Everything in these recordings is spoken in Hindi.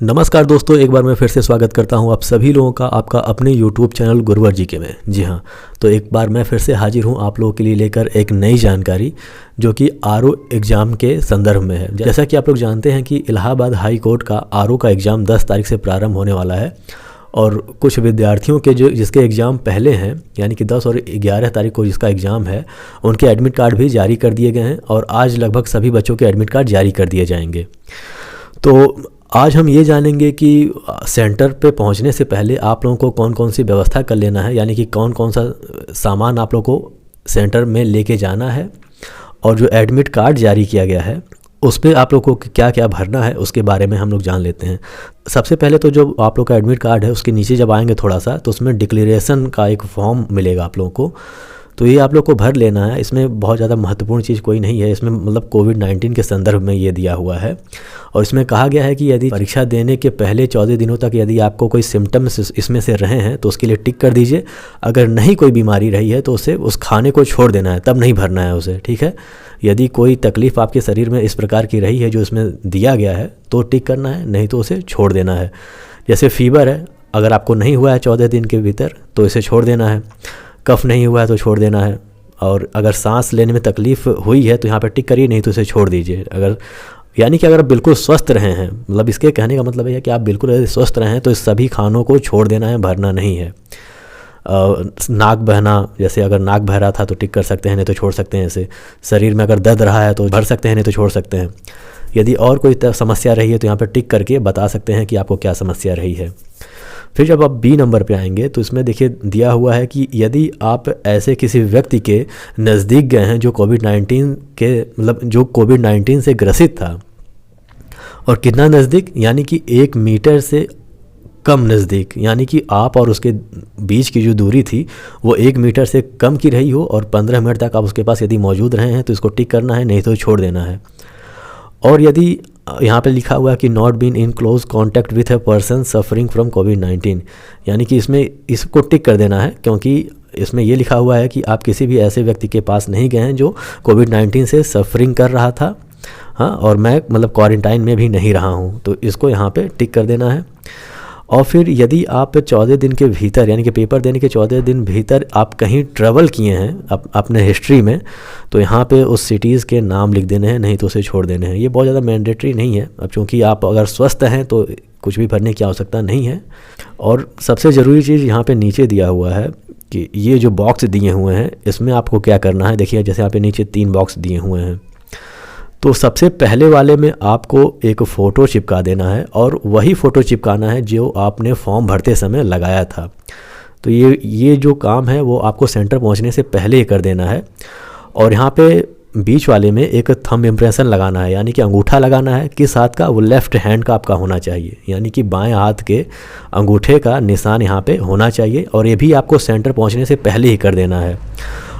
नमस्कार दोस्तों, एक बार मैं फिर से स्वागत करता हूं आप सभी लोगों का आपका अपने YouTube चैनल गुरुवर जी के में। जी हां, तो एक बार मैं फिर से हाजिर हूं आप लोगों के लिए लेकर एक नई जानकारी जो कि आरओ एग्ज़ाम के संदर्भ में है। जैसा कि आप लोग जानते हैं कि इलाहाबाद हाई कोर्ट का आरओ का एग्ज़ाम 10 तारीख से प्रारंभ होने वाला है और कुछ विद्यार्थियों के जिसके एग्ज़ाम पहले हैं यानी कि 10 और 11 तारीख को जिसका एग्ज़ाम है उनके एडमिट कार्ड भी जारी कर दिए गए हैं और आज लगभग सभी बच्चों के एडमिट कार्ड जारी कर दिए जाएंगे। तो आज हम ये जानेंगे कि सेंटर पे पहुंचने से पहले आप लोगों को कौन कौन सी व्यवस्था कर लेना है, यानी कि कौन कौन सा सामान आप लोगों को सेंटर में लेके जाना है और जो एडमिट कार्ड जारी किया गया है उस पर आप लोगों को क्या क्या भरना है उसके बारे में हम लोग जान लेते हैं। सबसे पहले तो जो आप लोग का एडमिट कार्ड है उसके नीचे जब आएंगे थोड़ा सा तो उसमें डिक्लेरेशन का एक फॉर्म मिलेगा आप लोगों को, तो ये आप लोग को भर लेना है। इसमें बहुत ज़्यादा महत्वपूर्ण चीज़ कोई नहीं है, इसमें मतलब कोविड-19 के संदर्भ में ये दिया हुआ है और इसमें कहा गया है कि यदि परीक्षा देने के पहले 14 दिनों तक यदि आपको कोई सिम्टम्स इसमें से रहे हैं तो उसके लिए टिक कर दीजिए। अगर नहीं कोई बीमारी रही है तो उसे उस खाने को छोड़ देना है, तब नहीं भरना है उसे, ठीक है। यदि कोई तकलीफ़ आपके शरीर में इस प्रकार की रही है जो इसमें दिया गया है तो टिक करना है, नहीं तो उसे छोड़ देना है। जैसे फीवर है, अगर आपको नहीं हुआ है 14 दिन के भीतर तो इसे छोड़ देना है। कफ नहीं हुआ है तो छोड़ देना है। और अगर सांस लेने में तकलीफ़ हुई है तो यहाँ पर टिक करिए, नहीं तो इसे छोड़ दीजिए। अगर यानी कि अगर आप बिल्कुल स्वस्थ रहे हैं, मतलब इसके कहने का मतलब है कि आप बिल्कुल स्वस्थ रहे हैं तो इस सभी खानों को छोड़ देना है, भरना नहीं है। नाक बहना, जैसे अगर नाक बह रहा था तो टिक कर सकते हैं, नहीं तो छोड़ सकते हैं इसे। शरीर में अगर दर्द रहा है तो भर सकते हैं, नहीं तो छोड़ सकते हैं। यदि और कोई समस्या रही है तो यहाँ पर टिक करके बता सकते हैं कि आपको क्या समस्या रही है। फिर जब आप बी नंबर पे आएंगे तो इसमें देखिए दिया हुआ है कि यदि आप ऐसे किसी व्यक्ति के नज़दीक गए हैं जो कोविड-19 के मतलब जो कोविड-19 से ग्रसित था, और कितना नज़दीक, यानी कि 1 मीटर से कम नज़दीक, यानी कि आप और उसके बीच की जो दूरी थी वो 1 मीटर से कम की रही हो और 15 मिनट तक आप उसके पास यदि मौजूद रहे हैं तो इसको टिक करना है, नहीं तो छोड़ देना है। और यदि यहाँ पे लिखा हुआ है कि not been in close contact with a person suffering from कोविड-19, यानी कि इसमें इसको टिक कर देना है क्योंकि इसमें ये लिखा हुआ है कि आप किसी भी ऐसे व्यक्ति के पास नहीं गए हैं जो कोविड-19 से सफरिंग कर रहा था, हाँ, और मैं मतलब क्वारंटाइन में भी नहीं रहा हूँ, तो इसको यहाँ पे टिक कर देना है। और फिर यदि आप 14 दिन के भीतर यानी कि पेपर देने के 14 दिन भीतर आप कहीं ट्रैवल किए हैं अपने हिस्ट्री में तो यहाँ पे उस सिटीज़ के नाम लिख देने हैं, नहीं तो उसे छोड़ देने हैं। ये बहुत ज़्यादा मैंडेटरी नहीं है, अब चूँकि आप अगर स्वस्थ हैं तो कुछ भी भरने की आवश्यकता नहीं है। और सबसे ज़रूरी चीज़ यहाँ पे नीचे दिया हुआ है कि ये जो बॉक्स दिए हुए हैं इसमें आपको क्या करना है। देखिए जैसे यहाँ पे नीचे 3 बॉक्स दिए हुए हैं, तो सबसे पहले वाले में आपको एक फ़ोटो चिपका देना है और वही फ़ोटो चिपकाना है जो आपने फॉर्म भरते समय लगाया था। तो ये जो काम है वो आपको सेंटर पहुंचने से पहले ही कर देना है। और यहाँ पे बीच वाले में एक थंब इम्प्रेशन लगाना है, यानी कि अंगूठा लगाना है। किस हाथ का? वो लेफ़्ट हैंड का आपका होना चाहिए, यानी कि बाएं हाथ के अंगूठे का निशान यहाँ पे होना चाहिए और ये भी आपको सेंटर पहुँचने से पहले ही कर देना है।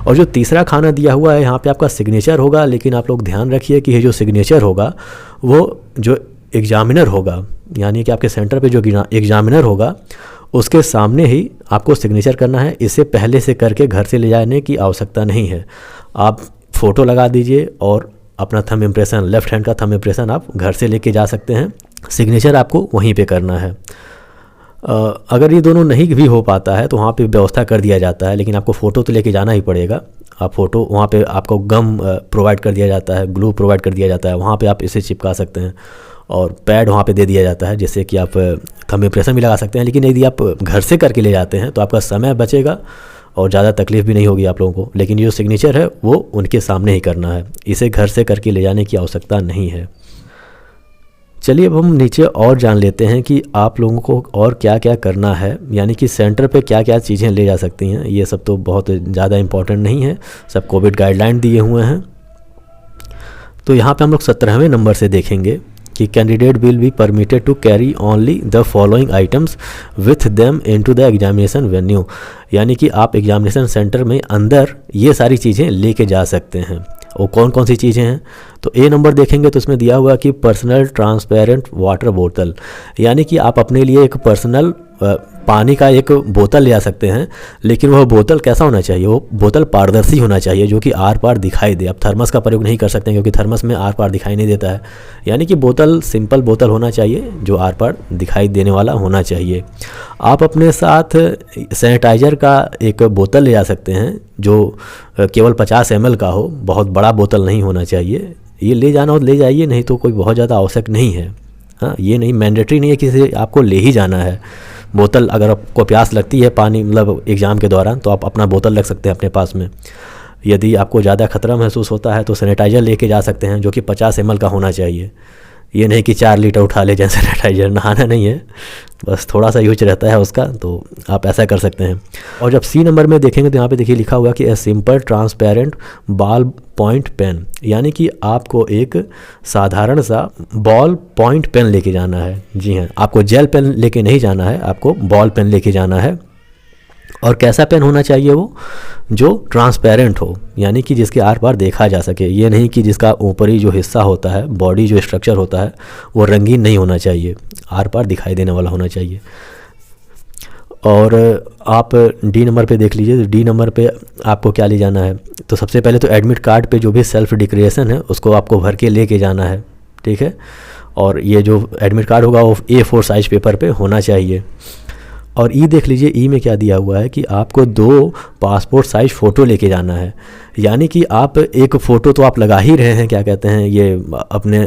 और जो तीसरा खाना दिया हुआ है यहाँ पे आपका सिग्नेचर होगा, लेकिन आप लोग ध्यान रखिए कि ये जो सिग्नेचर होगा वो जो एग्जामिनर होगा, यानी कि आपके सेंटर पे जो एग्जामिनर होगा उसके सामने ही आपको सिग्नेचर करना है। इसे पहले से करके घर से ले जाने की आवश्यकता नहीं है। आप फ़ोटो लगा दीजिए और अपना थंब इम्प्रेशन, लेफ़्ट हैंड का थंब इम्प्रेशन आप घर से लेके जा सकते हैं। सिग्नेचर आपको वहीं पे करना है। अगर ये दोनों नहीं भी हो पाता है तो वहाँ पे व्यवस्था कर दिया जाता है, लेकिन आपको फ़ोटो तो लेके जाना ही पड़ेगा। आप फ़ोटो वहाँ पे आपको गम प्रोवाइड कर दिया जाता है, ग्लू प्रोवाइड कर दिया जाता है, वहाँ पे आप इसे चिपका सकते हैं। और पैड वहाँ पे दे दिया जाता है जिससे कि आप थंब इम्प्रेशन भी लगा सकते हैं। लेकिन यदि आप घर से करके ले जाते हैं तो आपका समय बचेगा और ज़्यादा तकलीफ़ भी नहीं होगी आप लोगों को। लेकिन ये जो सिग्नेचर है वो उनके सामने ही करना है, इसे घर से करके ले जाने की आवश्यकता नहीं है। चलिए अब हम नीचे और जान लेते हैं कि आप लोगों को और क्या क्या करना है, यानी कि सेंटर पे क्या क्या चीज़ें ले जा सकती हैं। ये सब तो बहुत ज़्यादा इम्पॉर्टेंट नहीं है, सब कोविड गाइडलाइन दिए हुए हैं। तो यहाँ पे हम लोग 17वें नंबर से देखेंगे कि candidate will be permitted to carry only the following items with them into the examination venue, यानी कि आप एग्जामिनेशन सेंटर में अंदर ये सारी चीज़ें लेके जा सकते हैं। वो कौन कौन सी चीज़ें हैं? तो ए नंबर देखेंगे तो इसमें दिया हुआ कि पर्सनल ट्रांसपेरेंट वाटर बोतल, यानी कि आप अपने लिए एक पर्सनल पानी का एक बोतल ले जा सकते हैं, लेकिन वह बोतल कैसा होना चाहिए, वो बोतल पारदर्शी होना चाहिए जो कि आर पार दिखाई दे। अब थर्मस का प्रयोग नहीं कर सकते हैं क्योंकि थर्मस में आर पार दिखाई नहीं देता है, यानी कि बोतल सिंपल बोतल होना चाहिए जो आर पार दिखाई देने वाला होना चाहिए। आप अपने साथ सैनिटाइज़र का एक बोतल ले जा सकते हैं जो केवल 50 ml का हो, बहुत बड़ा बोतल नहीं होना चाहिए। ये ले जाना हो ले जाइए, नहीं तो कोई बहुत ज़्यादा आवश्यक नहीं है। हाँ, ये नहीं मैंडेटरी नहीं है कि इसे आपको ले ही जाना है। बोतल अगर आपको प्यास लगती है पानी मतलब एग्ज़ाम के दौरान, तो आप अपना बोतल रख सकते हैं अपने पास में। यदि आपको ज़्यादा खतरा महसूस होता है तो सैनिटाइज़र लेके जा सकते हैं जो कि 50 ml का होना चाहिए। ये नहीं कि 4 लीटर उठा ले जाए सैनिटाइज़र, नहाना नहीं है, बस थोड़ा सा यूज रहता है उसका, तो आप ऐसा कर सकते हैं। और जब सी नंबर में देखेंगे तो यहाँ पे देखिए लिखा हुआ कि a simple transparent ball point pen, यानी कि आपको एक साधारण सा बॉल पॉइंट पेन लेके जाना है। जी हाँ, आपको जेल पेन लेके नहीं जाना है, आपको बॉल पेन लेके जाना है। और कैसा पेन होना चाहिए, वो जो ट्रांसपेरेंट हो, यानी कि जिसके आर पार देखा जा सके। ये नहीं कि जिसका ऊपरी जो हिस्सा होता है, बॉडी जो स्ट्रक्चर होता है, वो रंगीन नहीं होना चाहिए, आर पार दिखाई देने वाला होना चाहिए। और आप डी नंबर पे देख लीजिए, डी नंबर पे आपको क्या ले जाना है। तो सबसे पहले तो एडमिट कार्ड पे जो भी सेल्फ डिक्लेरेशन है उसको आपको भर के लेके जाना है, ठीक है। और ये जो एडमिट कार्ड होगा वो A4 साइज़ पेपर पे होना चाहिए। और ई देख लीजिए, ई में क्या दिया हुआ है कि आपको 2 पासपोर्ट साइज़ फ़ोटो लेके जाना है। यानी कि आप एक फ़ोटो तो आप लगा ही रहे हैं, क्या कहते हैं, ये अपने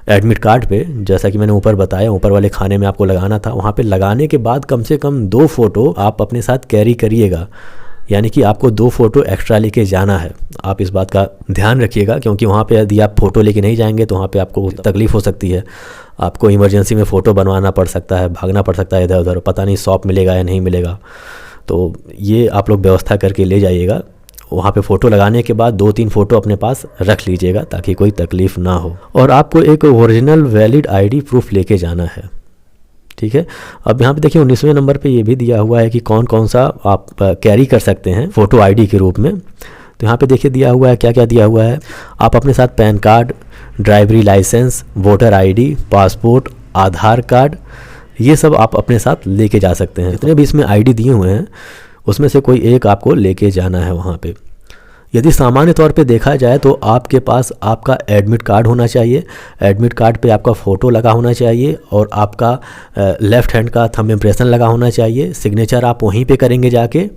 एडमिट कार्ड पे, जैसा कि मैंने ऊपर बताया, ऊपर वाले खाने में आपको लगाना था। वहाँ पे लगाने के बाद कम से कम 2 फ़ोटो आप अपने साथ कैरी करिएगा, यानी कि आपको 2 फ़ोटो एक्स्ट्रा लेके जाना है। आप इस बात का ध्यान रखिएगा क्योंकि वहाँ पे यदि आप फ़ोटो लेके नहीं जाएंगे तो वहाँ पे आपको तकलीफ़ हो सकती है। आपको इमरजेंसी में फ़ोटो बनवाना पड़ सकता है, भागना पड़ सकता है इधर उधर, पता नहीं शॉप मिलेगा या नहीं मिलेगा। तो ये आप लोग व्यवस्था करके ले जाइएगा। वहाँ पे फ़ोटो लगाने के बाद 2-3 फ़ोटो अपने पास रख लीजिएगा ताकि कोई तकलीफ़ ना हो। और आपको एक ओरिजिनल वैलिड ID प्रूफ लेके जाना है, ठीक है। अब यहाँ पे देखिए 19वें नंबर पे ये भी दिया हुआ है कि कौन कौन सा आप कैरी कर सकते हैं फ़ोटो ID के रूप में। तो यहाँ पे देखिए दिया हुआ है, क्या क्या दिया हुआ है। आप अपने साथ PAN card, driving license, voter ID, passport, Aadhaar card, ये सब आप अपने साथ लेके जा सकते हैं। जितने भी इसमें ID दिए हुए हैं उसमें से कोई एक आपको लेके जाना है वहाँ पे। यदि सामान्य तौर पे देखा जाए तो आपके पास आपका एडमिट कार्ड होना चाहिए, एडमिट कार्ड पे आपका फ़ोटो लगा होना चाहिए और आपका लेफ़्ट हैंड का थंब इम्प्रेशन लगा होना चाहिए। सिग्नेचर आप वहीं पे करेंगे जाके।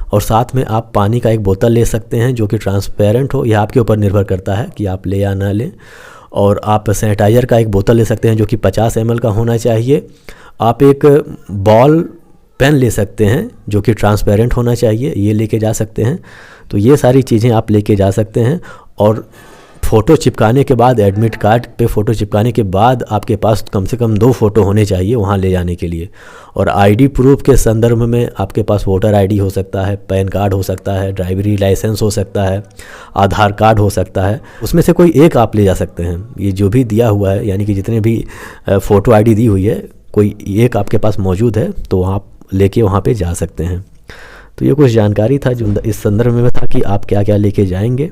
और साथ में आप पानी का एक बोतल ले सकते हैं जो कि ट्रांसपेरेंट हो, यह आपके ऊपर निर्भर करता है कि आप ले या ना लें। और आप सैनिटाइज़र का एक बोतल ले सकते हैं जो कि 50 ml का होना चाहिए। आप एक बॉल पेन ले सकते हैं जो कि ट्रांसपेरेंट होना चाहिए, ये लेके जा सकते हैं। तो ये सारी चीज़ें आप लेके जा सकते हैं। और फ़ोटो चिपकाने के बाद, एडमिट कार्ड पे फ़ोटो चिपकाने के बाद आपके पास कम से कम 2 फ़ोटो होने चाहिए वहाँ ले जाने के लिए। और ID प्रूफ के संदर्भ में आपके पास वोटर ID हो सकता है, पैन कार्ड हो सकता है, ड्राइवरी लाइसेंस हो सकता है, आधार कार्ड हो सकता है, उसमें से कोई एक आप ले जा सकते हैं। ये जो भी दिया हुआ है, यानी कि जितने भी फ़ोटो ID दी हुई है, कोई एक आपके पास मौजूद है तो आप लेके वहाँ पे जा सकते हैं। तो ये कुछ जानकारी था जो इस संदर्भ में था कि आप क्या क्या लेके जाएंगे।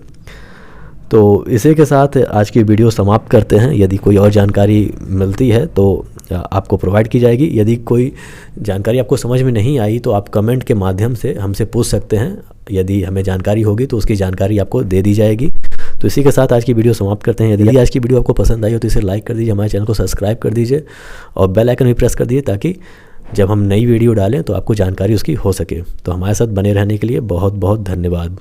तो इसी के साथ आज की वीडियो समाप्त करते हैं। यदि कोई और जानकारी मिलती है तो आपको प्रोवाइड की जाएगी। यदि कोई जानकारी आपको समझ में नहीं आई तो आप कमेंट के माध्यम से हमसे पूछ सकते हैं। यदि हमें जानकारी होगी तो उसकी जानकारी आपको दे दी जाएगी। तो इसी के साथ आज की वीडियो समाप्त करते हैं। यदि आज की वीडियो आपको पसंद आई हो तो इसे लाइक कर दीजिए, हमारे चैनल को सब्सक्राइब कर दीजिए और बेल आइकन भी प्रेस कर दीजिए ताकि जब हम नई वीडियो डालें तो आपको जानकारी उसकी हो सके। तो हमारे साथ बने रहने के लिए बहुत बहुत धन्यवाद।